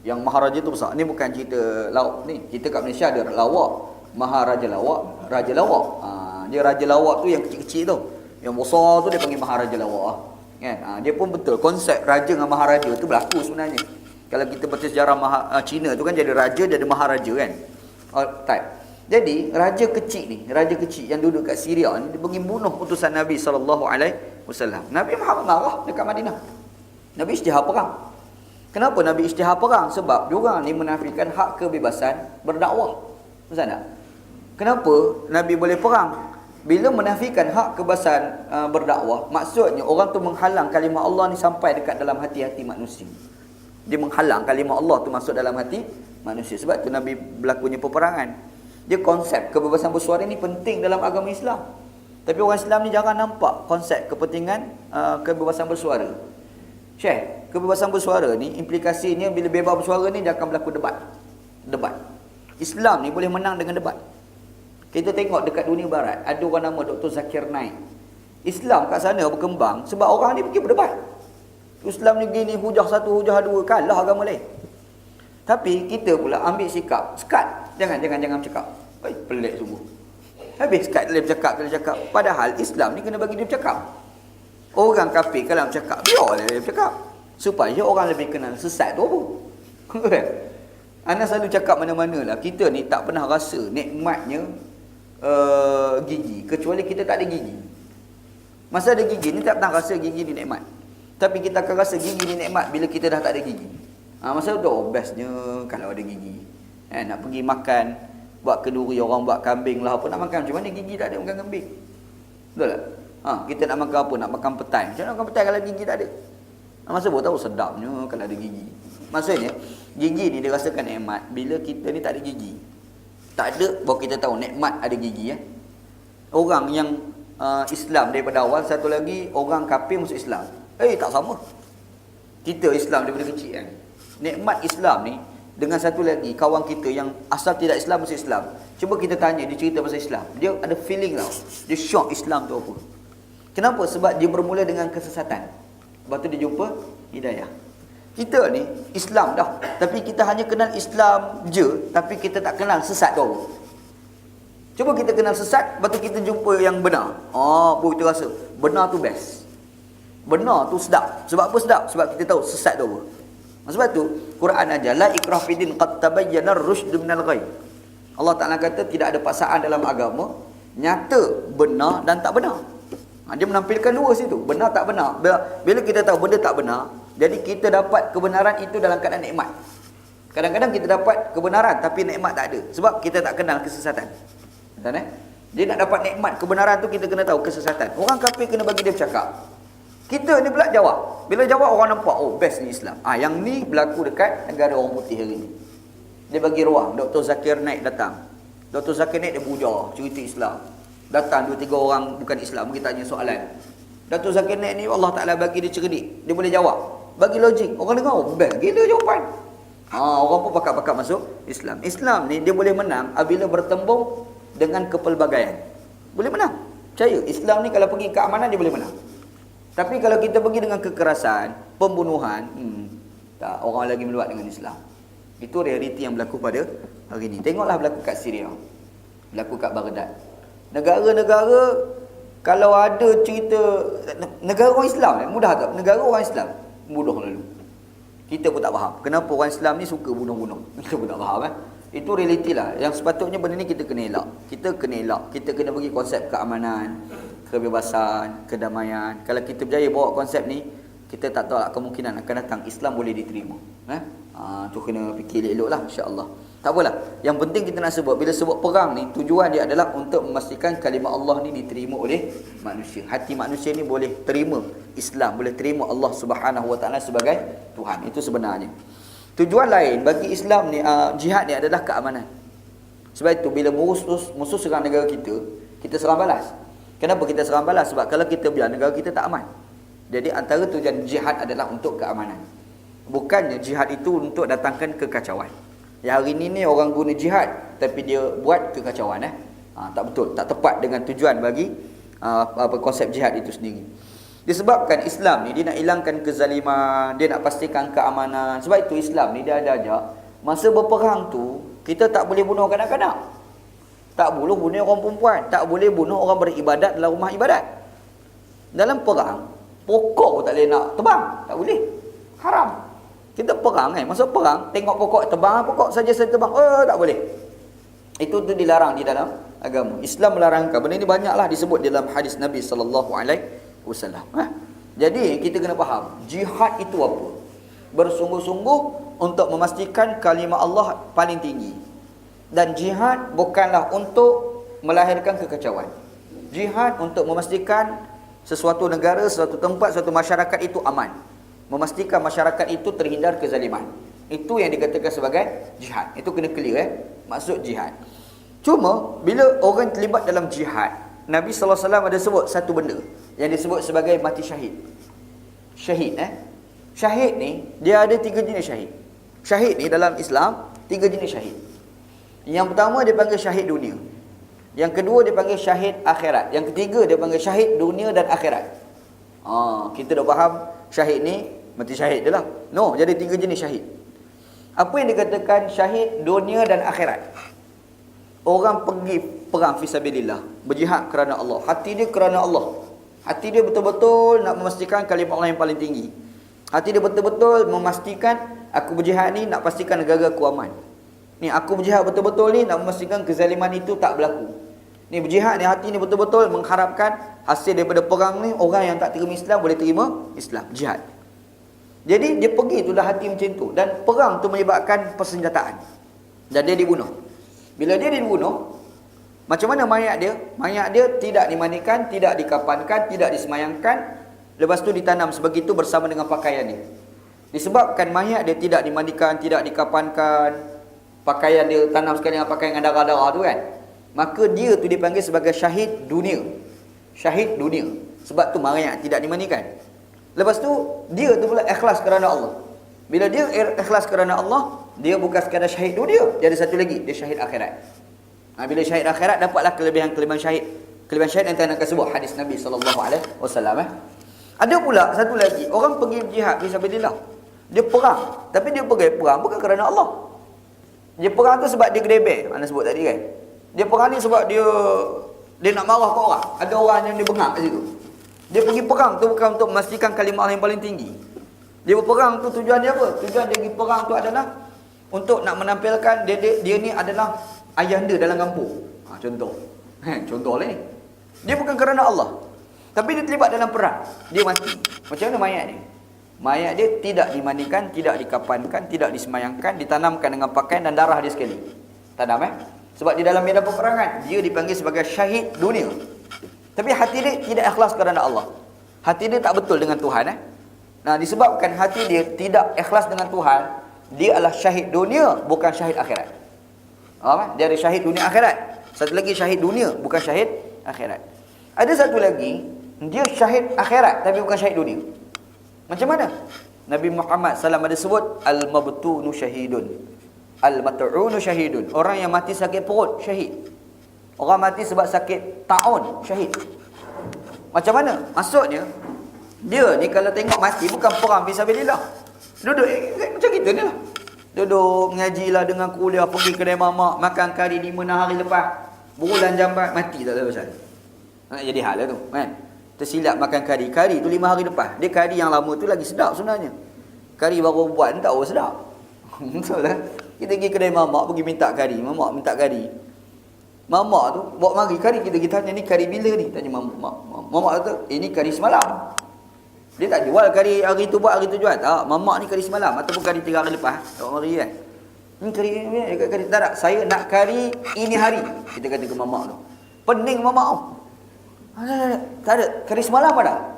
Yang maharaja tu besar. Ni bukan cerita laut ni. Kita kat Malaysia ada lawak, Maharaja lawak, raja lawak. Dia raja lawak tu yang kecil-kecil tu. Yang besar tu dia panggil maharaja lawak. Kan? Dia pun betul konsep raja dengan maharaja tu berlaku sebenarnya. Kalau kita baca sejarah Cina tu kan jadi raja, jadi maharaja kan. Type. Jadi raja kecil yang duduk kat Syria ni dia pergi bunuh utusan Nabi SAW. Nabi Muhammad marah dekat Madinah. Nabi isytihar perang. Kenapa Nabi isytihar perang? Sebab diorang ni menafikan hak kebebasan berdakwah. Betul tak? Kenapa Nabi boleh perang? Bila menafikan hak kebebasan berdakwah, maksudnya orang tu menghalang kalimah Allah ni sampai dekat dalam hati-hati manusia. Dia menghalang kalimah Allah tu masuk dalam hati manusia. Sebab tu Nabi berlakunya peperangan. Dia konsep kebebasan bersuara ni penting dalam agama Islam. Tapi orang Islam ni jarang nampak konsep kepentingan kebebasan bersuara. Syekh, kebebasan bersuara ni implikasinya bila bebas bersuara ni dia akan berlaku debat. Islam ni boleh menang dengan debat. Kita tengok dekat dunia barat ada orang nama Dr. Zakir Naik. Islam kat sana berkembang sebab orang ni pergi berdebat. Islam ni gini, hujah satu, hujah dua, kalah agama lain. Tapi kita pula ambil sikap, sekat. Jangan bercakap. Pelik sungguh. Habis sekat dia bercakap. Padahal Islam ni kena bagi dia bercakap. Orang kafir kalau bercakap, biarlah dia bercakap. Supaya orang lebih kenal sesat tu apa. Ana selalu cakap mana-mana lah, kita ni tak pernah rasa nikmatnya gigi kecuali kita tak ada gigi. Masa ada gigi ni tak pernah rasa gigi ni nikmat. Tapi kita akan rasa gigi ni nikmat bila kita dah tak ada gigi. Masa tu bestnya kalau ada gigi. Nak pergi makan, buat kenduri orang buat kambing lah apa, nak makan macam mana gigi tak ada, makan kambing. Betul tak? Kita nak makan apa? Nak makan petai. Macam mana makan petai kalau gigi tak ada? Masa baru tahu sedapnya kalau ada gigi. Maksudnya gigi ni dirasakan nikmat bila kita ni tak ada gigi. Tak ada baru kita tahu nikmat ada gigi. Orang yang Islam daripada awal, satu lagi orang kafir masuk Islam. Tak sama. Kita Islam daripada kecil kan. Nikmat Islam ni dengan satu lagi kawan kita yang asal tidak Islam masuk Islam. Cuba kita tanya dia cerita pasal Islam. Dia ada feeling tau. Dia shock Islam tu apa. Kenapa? Sebab dia bermula dengan kesesatan. Lepas tu dia jumpa hidayah. Kita ni Islam dah, tapi kita hanya kenal Islam je, tapi kita tak kenal sesat tu apa. Cuba kita kenal sesat, lepas tu kita jumpa yang benar. Baru kita rasa benar tu best. Benar tu sedap. Sebab apa sedap? Sebab kita tahu sesat tu apa. Sebab tu Quran ajar la ikrah fid din qad tabayyana ar-rusyd minal ghayy. Allah Taala kata tidak ada paksaan dalam agama, nyata benar dan tak benar. Dia menampilkan dua situ, benar tak benar. Bila kita tahu benda tak benar, jadi kita dapat kebenaran itu dalam keadaan nikmat. Kadang-kadang kita dapat kebenaran tapi nikmat tak ada sebab kita tak kenal kesesatan. Betul Dia nak dapat nikmat kebenaran tu kita kena tahu kesesatan. Orang kafir kena bagi dia bercakap. Kita ni pula jawab. Bila jawab orang nampak, best ni Islam. Yang ni berlaku dekat negara orang putih hari ni. Dia bagi ruang. Dr. Zakir Naik datang. Dr. Zakir Naik dia bujar cerita Islam. Datang 2-3 orang bukan Islam, kita tanya soalan. Dr. Zakir Naik ni Allah Ta'ala bagi dia cerdik. Dia boleh jawab. Bagi logik. Orang dengar, best gila jawapan. Orang pun pakat-pakat masuk Islam. Islam ni dia boleh menang apabila bertembung dengan kepelbagaian. Boleh menang. Percaya, Islam ni kalau pergi keamanan dia boleh menang. Tapi kalau kita pergi dengan kekerasan, pembunuhan, tak, orang lagi meluat dengan Islam. Itu realiti yang berlaku pada hari ini. Tengoklah berlaku kat Syria. Berlaku kat Baghdad. Negara-negara, kalau ada cerita, negara orang Islam, mudah tak? Negara orang Islam, mudah lalu. Kita pun tak faham. Kenapa orang Islam ni suka bunuh-bunuh? Kita pun tak faham. Itu realiti lah. Yang sepatutnya benda ni kita kena elak. Kita kena elak. Kita kena bagi konsep keamanan, kebebasan, kedamaian. Kalau kita berjaya bawa konsep ni, kita tak tahu kemungkinan akan datang Islam boleh diterima. Tu kena fikir elok lah, insya-Allah. Tak apalah. Yang penting kita nak sebut, bila sebut perang ni, tujuan dia adalah untuk memastikan kalimah Allah ni diterima oleh manusia. Hati manusia ni boleh terima Islam, boleh terima Allah Subhanahu Wa Taala sebagai Tuhan. Itu sebenarnya. Tujuan lain bagi Islam ni, jihad ni adalah keamanan. Sebab itu bila musuh serang negara kita serang balas. Kenapa kita serang balas? Sebab kalau kita biar, negara kita tak aman. Jadi antara tujuan jihad adalah untuk keamanan. Bukannya jihad itu untuk datangkan kekacauan. Yang hari ini orang guna jihad tapi dia buat kekacauan. Tak betul, tak tepat dengan tujuan bagi konsep jihad itu sendiri. Disebabkan Islam ni dia nak hilangkan kezaliman, dia nak pastikan keamanan. Sebab itu Islam ni dia ada ajak masa berperang tu kita tak boleh bunuh kanak-kanak. Tak boleh bunuh orang perempuan, tak boleh bunuh orang beribadat dalam rumah ibadat. Dalam perang, pokok pun tak boleh nak tebang, tak boleh. Haram. Kita perang kan, masa perang tengok pokok tebang, pokok saja tebang, tak boleh. Itu tu dilarang di dalam agama. Islam melarangkan. Benda ni banyaklah disebut dalam hadis Nabi sallallahu alaihi wasallam. Jadi kita kena faham, jihad itu apa? Bersungguh-sungguh untuk memastikan kalimah Allah paling tinggi. Dan jihad bukanlah untuk melahirkan kekacauan. Jihad untuk memastikan sesuatu negara, sesuatu tempat, sesuatu masyarakat itu aman. Memastikan masyarakat itu terhindar kezaliman. Itu yang dikatakan sebagai jihad. Itu kena clear maksud jihad. Cuma bila orang terlibat dalam jihad, Nabi sallallahu alaihi wasallam ada sebut satu benda yang disebut sebagai mati syahid. Syahid Syahid ni dia ada 3 jenis syahid. Syahid ni dalam Islam 3 jenis syahid. Yang pertama dia panggil syahid dunia. Yang kedua dia panggil syahid akhirat. Yang ketiga dia panggil syahid dunia dan akhirat. Kita dah faham syahid ni mati syahid je lah. No, jadi 3 jenis syahid. Apa yang dikatakan syahid dunia dan akhirat? Orang pergi perang fisabilillah, berjihad kerana Allah. Hati dia kerana Allah. Hati dia betul-betul nak memastikan kalimah Allah yang paling tinggi. Hati dia betul-betul memastikan aku berjihad ni nak pastikan negara aku aman. Ni aku berjihad betul-betul ni nak memastikan kezaliman itu tak berlaku. Ni berjihad ni hati ni betul-betul mengharapkan hasil daripada perang ni orang yang tak terima Islam boleh terima Islam. Jihad. Jadi dia pergi tu dah hati macam tu. Dan perang tu menyebabkan persenjataan. Dan dia dibunuh. Bila dia dibunuh, macam mana mayat dia? Mayat dia tidak dimandikan, tidak dikapankan, tidak disemayangkan. Lepas tu ditanam sebegitu bersama dengan pakaian dia. Disebabkan mayat dia tidak dimandikan, tidak dikapankan, pakaian dia tanam sekali dengan pakaian dengan darah-darah tu kan, maka dia tu dipanggil sebagai syahid dunia. Syahid dunia. Sebab tu mayat tidak dimandikan. Lepas tu dia tu pula ikhlas kerana Allah. Bila dia ikhlas kerana Allah, dia bukan sekadar syahid dunia, dia ada satu lagi, dia syahid akhirat. Bila syahid akhirat dapatlah kelebihan-kelebihan syahid. Kelebihan syahid yang akan sebut hadis Nabi sallallahu alaihi wasallam. Ada pula satu lagi, orang pergi jihad fisabilillah. Dia perang, tapi dia pergi perang bukan kerana Allah. Dia perang tu sebab dia gedebel, anda sebut tadi kan. Dia perang ni sebab dia nak marah ke orang. Ada orang yang dia bengak kat situ. Dia pergi perang tu bukan untuk memastikan kalimah Allah yang paling tinggi. Dia berperang tu tujuan dia apa? Tujuan dia pergi perang tu adalah untuk nak menampilkan dia ni adalah ayahanda dalam kampung. Contoh. Contoh lah ni. Dia bukan kerana Allah. Tapi dia terlibat dalam perang. Dia mati. Macam mana mayat ni? Mayat dia tidak dimandikan, tidak dikapankan, tidak disemayangkan, ditanamkan dengan pakaian dan darah dia sekali. Tanam Sebab di dalam medan peperangan, dia dipanggil sebagai syahid dunia. Tapi hati dia tidak ikhlas kerana Allah. Hati dia tak betul dengan Tuhan. Nah, disebabkan hati dia tidak ikhlas dengan Tuhan, dia adalah syahid dunia, bukan syahid akhirat. Dia ada syahid dunia akhirat. Satu lagi syahid dunia, bukan syahid akhirat. Ada satu lagi, dia syahid akhirat tapi bukan syahid dunia. Macam mana? Nabi Muhammad SAW ada sebut al-mabtunu syahidun, al-mat'unu syahidun. Orang yang mati sakit perut syahid. Orang mati sebab sakit taun syahid. Macam mana? Maksudnya dia ni kalau tengok mati bukan perang fisabilillah. Duduk macam kita ni lah. Duduk mengajilah dengan kuliah, pergi kedai mamak, makan kari 5-6 hari lepas, berulang jambat, mati tak tahu pasal. Nak jadi hal lah tu kan. Tersilap makan kari. Kari tu 5 hari lepas. Dia kari yang lama tu lagi sedap sebenarnya. Kari baru buat tak sedap. Betul lah. Kita pergi kedai mamak, pergi minta kari. Mamak minta kari. Mamak tu bawa mari kari, kita tanya ni kari bila ni? Tanya mamak. Mamak kata ini kari semalam. Dia tak jual kari hari tu buat hari tu jual. Tak, mamak ni kari semalam ataupun kari 3 hari lepas. Tak mari kan. Ni kari tak, saya nak kari ini hari. Kita kata ke mamak tu. Pening mamak tu. Tak ada. Kari semalam ada?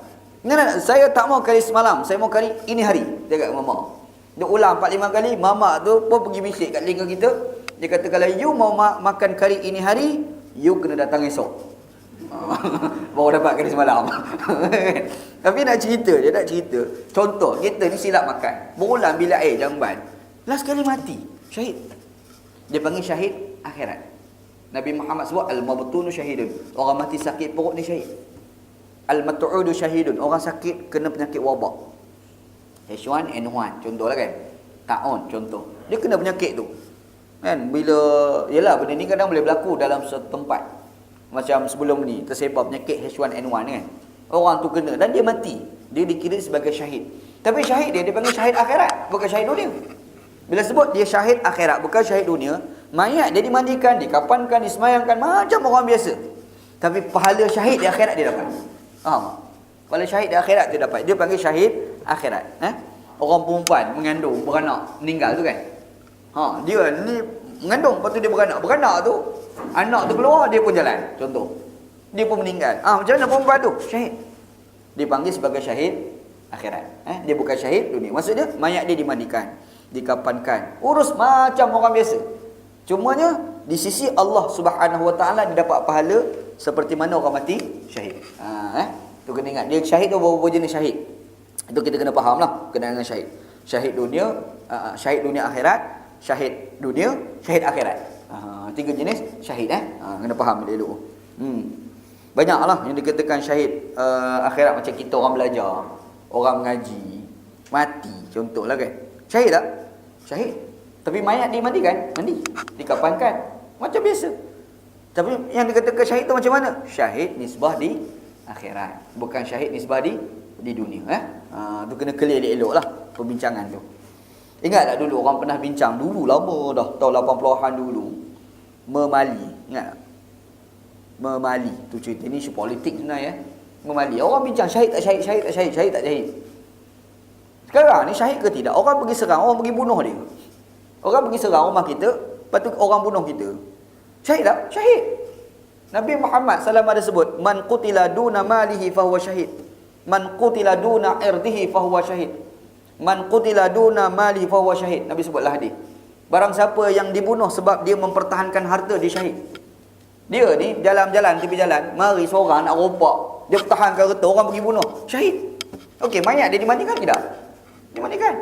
Saya tak mau kari semalam. Saya mau kari ini hari. Dia kata mamak. Dia ulang 4-5 kali. Mamak tu pun pergi bisik kat telinga kita. Dia kata kalau you mau makan kari ini hari, you kena datang esok. Baru dapat kari semalam. Tapi nak cerita, dia nak cerita. Contoh, kita ni silap makan. Berulang bilik air jamban. Last kali mati. Syahid. Dia panggil syahid akhirat. Nabi Muhammad sebut al-mabtunu syahidun. Orang mati sakit perut ni syahid. Al-mat'udu syahidun. Orang sakit kena penyakit wabak. H1N1 contohlah kan. Taun contoh. Dia kena penyakit tu. Kan bila yalah benda ni kadang boleh berlaku dalam satu tempat. Macam sebelum ni tersebar penyakit H1N1 kan. Orang tu kena dan dia mati. Dia dikira sebagai syahid. Tapi syahid dia panggil syahid akhirat, bukan syahid dunia. Bila sebut dia syahid akhirat, bukan syahid dunia, mayat dia dimandikan, dikapankan, disemayangkan macam orang biasa. Tapi pahala syahid di akhirat dia dapat. Faham tak? Pahala syahid di akhirat dia dapat. Dia panggil syahid akhirat. Orang perempuan mengandung, beranak, meninggal tu kan. Dia ni mengandung, lepas tu dia beranak. Beranak tu, anak tu keluar, dia pun jalan. Contoh. Dia pun meninggal. Macam mana perempuan tu? Syahid. Dipanggil sebagai syahid akhirat. Dia bukan syahid dunia. Maksudnya, mayat dia dimandikan, dikapankan. Urus macam orang biasa. Cumanya, di sisi Allah Subhanahu Wa Taala dia dapat pahala seperti mana orang mati syahid. Tu kena ingat. Dia syahid tu berapa jenis syahid. Itu kita kena faham lah. Kena dengan syahid. Syahid dunia, syahid dunia akhirat, syahid dunia, syahid akhirat. Tiga jenis syahid. Kena faham dia dulu. Banyaklah yang dikatakan syahid akhirat, macam kita orang belajar, orang mengaji, mati contohlah kan. Syahid tak? Syahid. Tapi mayat dimandikan, mandi, dikapankan macam biasa. Tapi yang dikatakan syahid tu macam mana? Syahid nisbah di akhirat, bukan syahid nisbah di dunia. Tu kena clear elok lah perbincangan tu. Ingat tak dulu orang pernah bincang dulu lama dah, tahun 80-an dulu, memali. Ingat tak? Memali tu cerita ni isu politik sebenarnya. Memali. Orang bincang syahid tak syahid, syahid tak syahid, syahid tak syahid. Sekarang ni syahid ke tidak? Orang pergi serang, orang pergi bunuh dia. Orang pergi serang rumah kita, lepas tu orang bunuh kita. Syahid tak? Syahid. Nabi Muhammad SAW ada sebut, man qutila duna malihi fahuwa syahid. Man qutila duna irdihi fahuwa syahid. Man qutila duna malihi fahuwa syahid. Nabi sebutlah hadis. Barang siapa yang dibunuh sebab dia mempertahankan harta, dia syahid. Dia ni jalan-jalan, tepi jalan, mari seorang nak rompak, dia pertahankan harta, orang pergi bunuh, syahid. Okey, mayat dia dimandikan tidak? Dimandikan,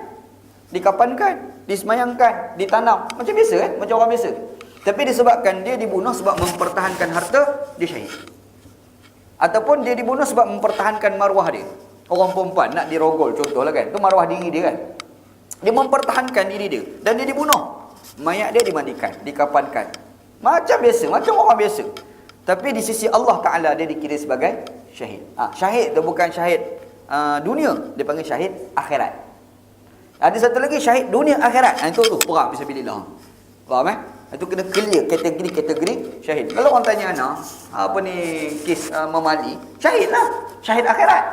dikapankan, disemayangkan, ditanam, macam biasa kan, macam orang biasa. Tapi disebabkan dia dibunuh sebab mempertahankan harta, dia syahid. Ataupun dia dibunuh sebab mempertahankan maruah dia. Orang perempuan nak dirogol contohlah kan, tu maruah diri dia kan. Dia mempertahankan diri dia dan dia dibunuh. Mayat dia dimandikan, dikapankan. Macam biasa, macam orang biasa. Tapi di sisi Allah Ta'ala dia dikira sebagai syahid. Syahid tu bukan syahid dunia, dia panggil syahid akhirat. Ada satu lagi syahid dunia akhirat. Itu tu perang fisabilillah. Faham Itu kena clear kategori syahid. Kalau orang tanya anak, apa ni kes memali, syahid lah, syahid akhirat.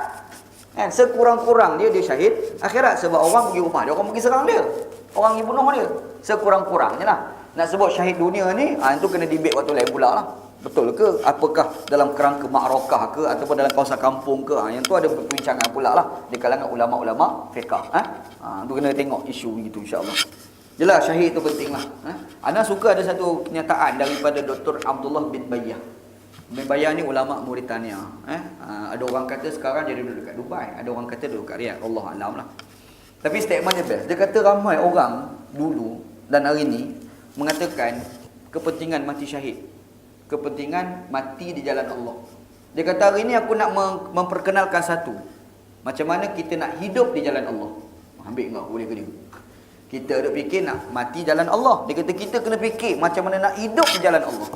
Sekurang-kurang dia syahid akhirat sebab orang pergi rumah dia, orang pergi serang dia, orang pergi bunuh dia. Sekurang-kurangnya lah. Nak sebut syahid dunia ni, itu kena debate waktu lain pula lah. Betul ke? Apakah dalam kerangka ma'rakah ke ataupun dalam kawasan kampung ke? Yang tu ada perbincangan pula lah di kalangan ulama-ulama fiqh. Tu kena tengok isu begitu insya-Allah. Jelas syahid tu penting lah. Ana suka ada satu kenyataan daripada Dr. Abdullah bin Bayyah. Bin Bayyah ni ulama Mauritania. Ada orang kata sekarang dia duduk dekat Dubai, ada orang kata duduk kat Riyadh. Allah alam lah. Tapi statement dia best. Dia kata ramai orang dulu dan hari ni mengatakan kepentingan mati syahid, kepentingan mati di jalan Allah. Dia kata hari ni aku nak memperkenalkan satu, macam mana kita nak hidup di jalan Allah. Ambil enggak boleh ke dia? Kita ada fikir nak mati jalan Allah. Dia kata kita kena fikir macam mana nak hidup di jalan Allah.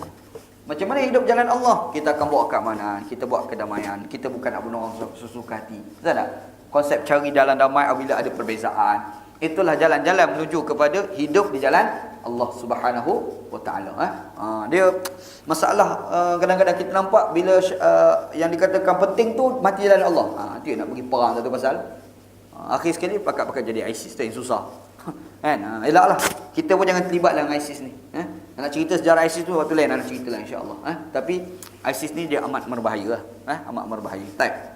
Macam mana hidup jalan Allah? Kita akan buat keamanan, kita buat kedamaian, kita bukan nak bunuh orang sesuka hati. Betul tak? Konsep cari jalan damai apabila ada perbezaan. Itulah jalan-jalan menuju kepada hidup di jalan Allah Subhanahu Wa Taala. Dia masalah kadang-kadang kita nampak bila yang dikatakan penting tu mati jalan Allah. Dia nak pergi perang satu pasal. Akhir sekali pakat-pakat jadi ISIS tu yang susah. Kan? Elaklah kita pun jangan terlibat dalam ISIS ni. Nak cerita sejarah ISIS tu waktu lain nak cerita lah insya-Allah. Tapi ISIS ni dia amat berbahaya lah. Amat berbahaya. Baik.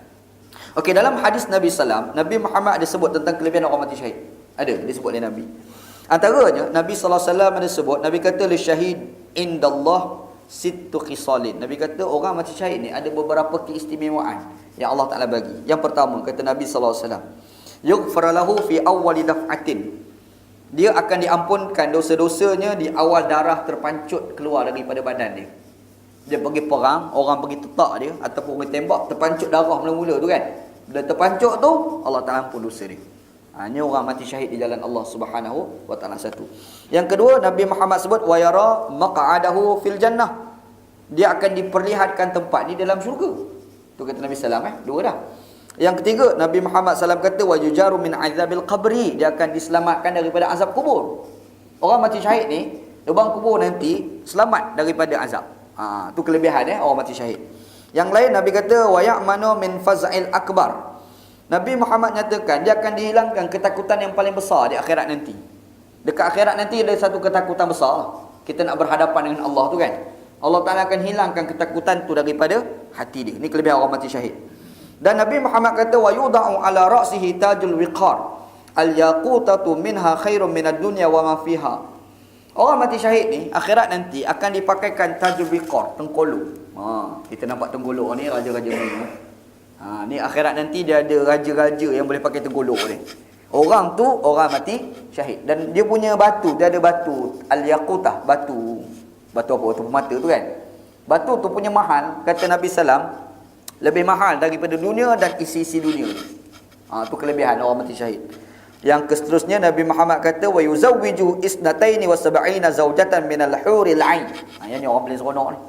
Okey, dalam hadis Nabi sallam, Nabi Muhammad ada sebut tentang kelebihan orang mati syahid. Ada disebut oleh Nabi. Antaranya Nabi sallallahu alaihi wasallam ada sebut, Nabi kata li syahid indallah sittu khisalin. Nabi kata orang mati syahid ni ada beberapa keistimewaan yang Allah Taala bagi. Yang pertama kata Nabi sallallahu alaihi wasallam, yughfar lahu fi awwali daf'atin. Dia akan diampunkan dosa-dosanya di awal darah terpancut keluar daripada badan dia. Dia pergi perang, orang pergi tetak dia ataupun pergi tembak, terpancut darah mula-mula tu kan. Bila terpancut tu, Allah Taala ampun dosa dia. Ini orang mati syahid di jalan Allah Subhanahu wa taala satu. Yang kedua, Nabi Muhammad sebut wa yara maq'adahu fil jannah. Dia akan diperlihatkan tempat di dalam syurga. Tu kata Nabi sallam dua dah. Yang ketiga, Nabi Muhammad sallam kata wa yujaru min azabil qabri. Dia akan diselamatkan daripada azab kubur. Orang mati syahid ni, lubang kubur nanti selamat daripada azab. Tu kelebihan orang mati syahid. Yang lain Nabi kata wa ya'manu min faz'il akbar. Nabi Muhammad nyatakan dia akan dihilangkan ketakutan yang paling besar di akhirat nanti. Dekat akhirat nanti ada satu ketakutan besar. Kita nak berhadapan dengan Allah tu kan. Allah Ta'ala akan hilangkan ketakutan tu daripada hati dia. Ini kelebihan orang mati syahid. Dan Nabi Muhammad kata wa yudha'u ala ra'sihi tajul wiqar. Al-yaqutatu minha khairun minad dunya wa ma fiha. Orang mati syahid ni akhirat nanti akan dipakaikan tajul wiqar, tengkolok. Kita nampak tengkolok ni raja-raja ni. Ni akhirat nanti dia ada raja-raja yang boleh pakai tengkolok ni. Orang tu orang mati syahid. Dan dia punya batu, dia ada batu al-yaqutah, batu apa? Batu permata tu kan. Batu tu punya mahal, kata Nabi sallam, lebih mahal daripada dunia dan isi-isi dunia. Tu kelebihan orang mati syahid. Yang seterusnya Nabi Muhammad kata wa yuzawwiju isnataini wa sab'ina zawjatan minal huril ain. Yang ni orang paling seronok ni.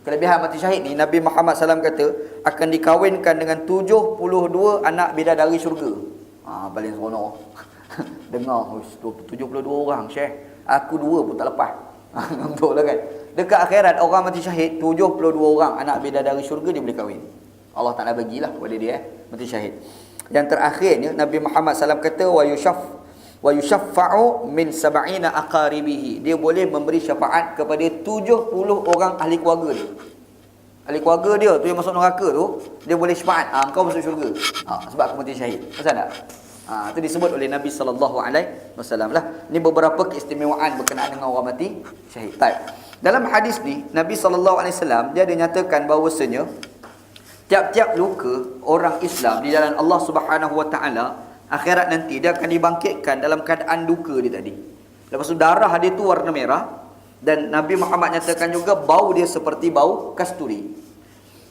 Kelebihan mati syahid ni, Nabi Muhammad SAW kata akan dikawinkan dengan 72 anak bidadari syurga. Paling seronok. Dengar 72 orang Syekh, aku 2 pun tak lepas. Betul lah kan. Dekat akhirat orang mati syahid 72 orang anak bidadari syurga dia boleh kahwin. Allah Ta'ala bagilah kepada dia mati syahid. Yang terakhirnya Nabi Muhammad SAW kata wa yushaffa'u min sab'ina aqaribihi. Dia boleh memberi syafaat kepada 70 orang ahli keluarga dia. Ahli keluarga dia tu yang masuk neraka tu, dia boleh syafaat, engkau masuk syurga. Sebab aku mati syahid. Pasal tak? Itu disebut oleh Nabi sallallahu alaihi wasallam lah. Ini beberapa keistimewaan berkenaan dengan orang mati syahid. Baik. Dalam hadis ni Nabi sallallahu alaihi wasallam dia ada nyatakan bahawasanya tiap-tiap luka orang Islam di jalan Allah Subhanahu wa taala akhirat nanti dia akan dibangkitkan dalam keadaan duka dia tadi. Lepas tu darah dia tu warna merah. Dan Nabi Muhammad nyatakan juga bau dia seperti bau kasturi.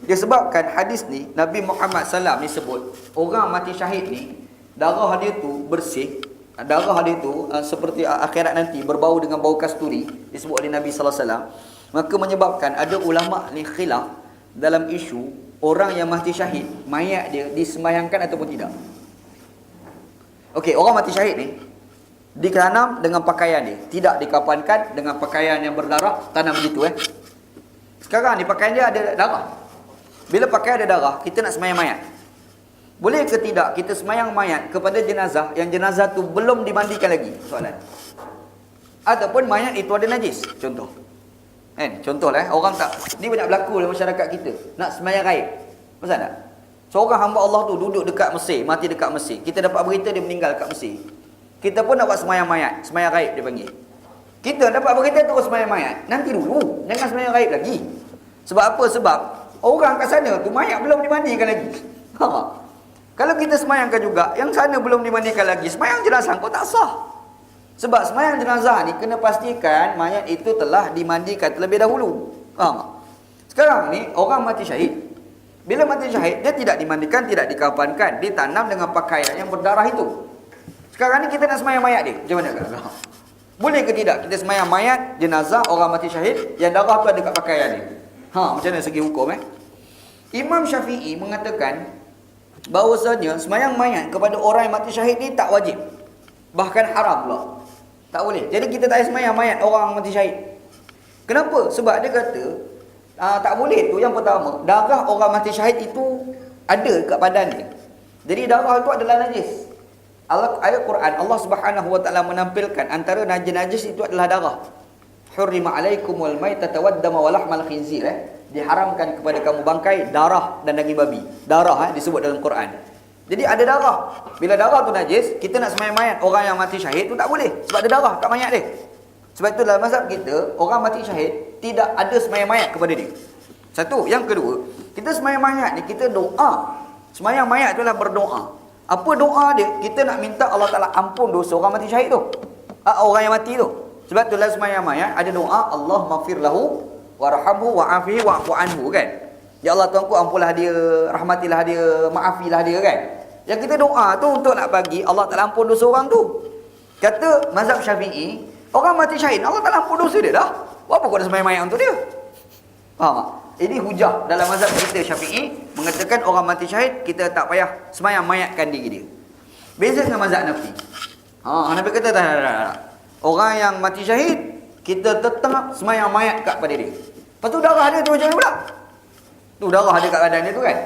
Dia sebabkan hadis ni Nabi Muhammad SAW ni sebut orang mati syahid ni darah dia tu bersih. Darah dia tu seperti akhirat nanti berbau dengan bau kasturi. Disebut oleh Nabi SAW. Maka menyebabkan ada ulama' ni khilaf dalam isu orang yang mati syahid, mayat dia disembayangkan ataupun tidak. Okey, orang mati syahid ni ditanam dengan pakaian dia, tidak dikapankan dengan pakaian yang berdarah, tanam begitu Sekarang ni pakaian dia ada darah. Bila pakaian ada darah, kita nak sembahyang mayat. Boleh ke tidak kita sembahyang mayat kepada jenazah yang jenazah tu belum dimandikan lagi? Soalan. Ataupun mayat itu ada najis, contoh. Contohlah orang tak, ni banyak berlaku dalam masyarakat kita, nak sembahyang gaib. Pasal tak? Seorang hamba Allah tu duduk dekat Mesir, mati dekat Mesir. Kita dapat berita dia meninggal dekat Mesir. Kita pun nak buat sembahyang mayat, sembahyang gaib dia panggil. Kita dapat berita terus sembahyang mayat. Nanti dulu, jangan sembahyang gaib lagi. Sebab apa? Sebab orang kat sana tu mayat belum dimandikan lagi. Kalau kita sembahyangkan juga, yang sana belum dimandikan lagi, sembahyang jenazah kau tak sah. Sebab sembahyang jenazah ni kena pastikan mayat itu telah dimandikan terlebih dahulu. Sekarang ni orang mati syahid. Bila mati syahid, dia tidak dimandikan, tidak dikafankan, ditanam dengan pakaian yang berdarah itu. Sekarang ni kita nak sembahyang mayat dia, macam mana? Boleh ke tidak kita sembahyang mayat jenazah orang mati syahid yang darah tu ada kat pakaian dia? Macam mana segi hukum Imam Syafi'i mengatakan bahawasanya sembahyang mayat kepada orang yang mati syahid ni tak wajib. Bahkan haram pula. Tak boleh. Jadi kita tak sembahyang mayat orang mati syahid. Kenapa? Sebab dia kata tak boleh tu. Yang pertama, darah orang mati syahid itu ada kat badan dia. Jadi darah itu adalah najis. Ayat Quran Allah Subhanahu wa taala menampilkan antara najis itu adalah darah. Hurrima alaikumul maitata waddama wa lahmal khinzir. Diharamkan kepada kamu bangkai, darah dan daging babi. Darah disebut dalam Quran. Jadi ada darah. Bila darah tu najis, kita nak sembahyang mayat orang yang mati syahid tu tak boleh sebab ada darah kat mayat dia. Sebab itu dalam mazhab kita, orang mati syahid tidak ada sembahyang mayat kepada dia. Satu. Yang kedua, kita sembahyang mayat ni kita doa. Sembahyang mayat tu adalah berdoa. Apa doa dia? Kita nak minta Allah Ta'ala ampun dosa orang mati syahid tu. Orang yang mati tu. Sebab tu dalam sembahyang mayat ada doa Allah maghfir lahu warhamhu wa'afihi wa'fu anhu kan. Ya Allah Tuanku, ampunlah dia, rahmatilah dia, maafilah dia kan. Yang kita doa tu untuk nak bagi Allah Ta'ala ampun dosa orang tu. Kata mazhab Syafi'i, orang mati syahid, Allah Ta'ala ampun dosa dia dah. Apa kau dah sembahyang mayat untuk dia? Faham tak? Ini hujah dalam mazhab kita Syafi'i, mengatakan orang mati syahid, kita tak payah sembahyang mayatkan diri dia. Beza dengan mazhab Hanafi. Hanafi kata tak. Orang yang mati syahid, kita tetap sembahyang mayat kat pada dia. Lepas tu darah dia tu macam mana pula? Tu darah dia kat badan dia tu kan?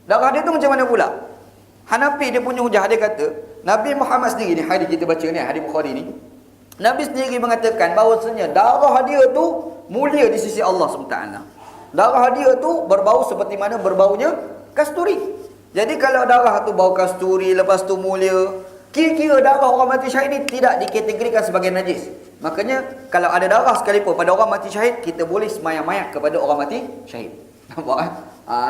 Darah dia tu macam mana pula? Hanafi dia punya hujah, dia kata Nabi Muhammad sendiri ni, hadis kita baca ni, hadis Bukhari ni, Nabi sendiri mengatakan bahawasanya darah dia tu mulia di sisi Allah SWT. Darah dia tu berbau seperti mana berbaunya kasturi. Jadi kalau darah tu bau kasturi, lepas tu mulia, kira-kira darah orang mati syahid ni tidak dikategorikan sebagai najis. Makanya kalau ada darah sekalipun pada orang mati syahid, kita boleh sembahyang mayat kepada orang mati syahid. Nampak kan?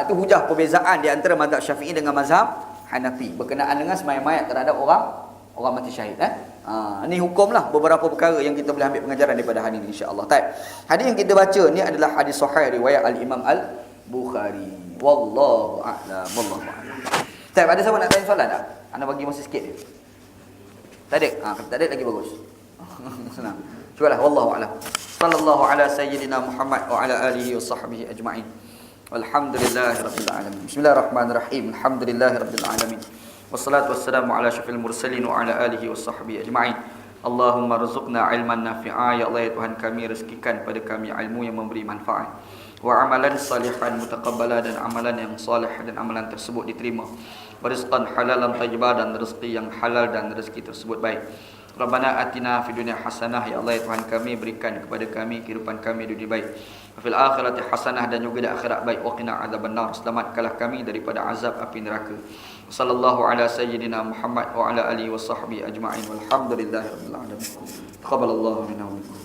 Itu hujah perbezaan di antara mazhab Syafi'i dengan mazhab Hanafi berkenaan dengan sembahyang mayat terhadap orang mati syahid. Ini hukumlah beberapa perkara yang kita boleh ambil pengajaran daripada hadis ini, insya-Allah. Hadis yang kita baca ni adalah hadis sahih riwayat Al-Imam Al-Bukhari. Wallahu a'lam. Wallahu a'lam. Ada siapa nak tanya soalan tak? Anda bagi masa sikit je. Tak ada? Kalau tak ada lagi bagus. Senang. Cubalah, wallahu a'lam. Sallallahu ala sayyidina Muhammad wa ala alihi wa sahbihi ajma'in. Walhamdulillahirabbil alamin. Bismillahirrahmanirrahim. Alhamdulillahirabbil alamin. Wassalatu wassalamu ala syafil mursalin wa ala alihi wa sahbihi ajma'in. Allahumma rzuqna ilman nafi'a. Ya Allah ya Tuhan kami, rezekikan pada kami ilmu yang memberi manfaat, wa amalan salihan mutaqabbala, dan amalan yang salih dan amalan tersebut diterima, wa rizqan halalan thayyibah, dan rezeki yang halal dan rezeki tersebut baik. Rabbana atina fid dunya hasanah. Ya Allah ya Tuhan kami, berikan kepada kami kehidupan kami dunia baik, fil akhirati hasanah, dan juga di akhirat baik, wa qina adzabannar, selamatkanlah kami daripada azab api neraka. Sallallahu ala sayyidina Muhammad wa ala alihi wa sahbihi ajma'in. Walhamdulillahirabbil alamin. Taqabbalallahu minna wa minkum.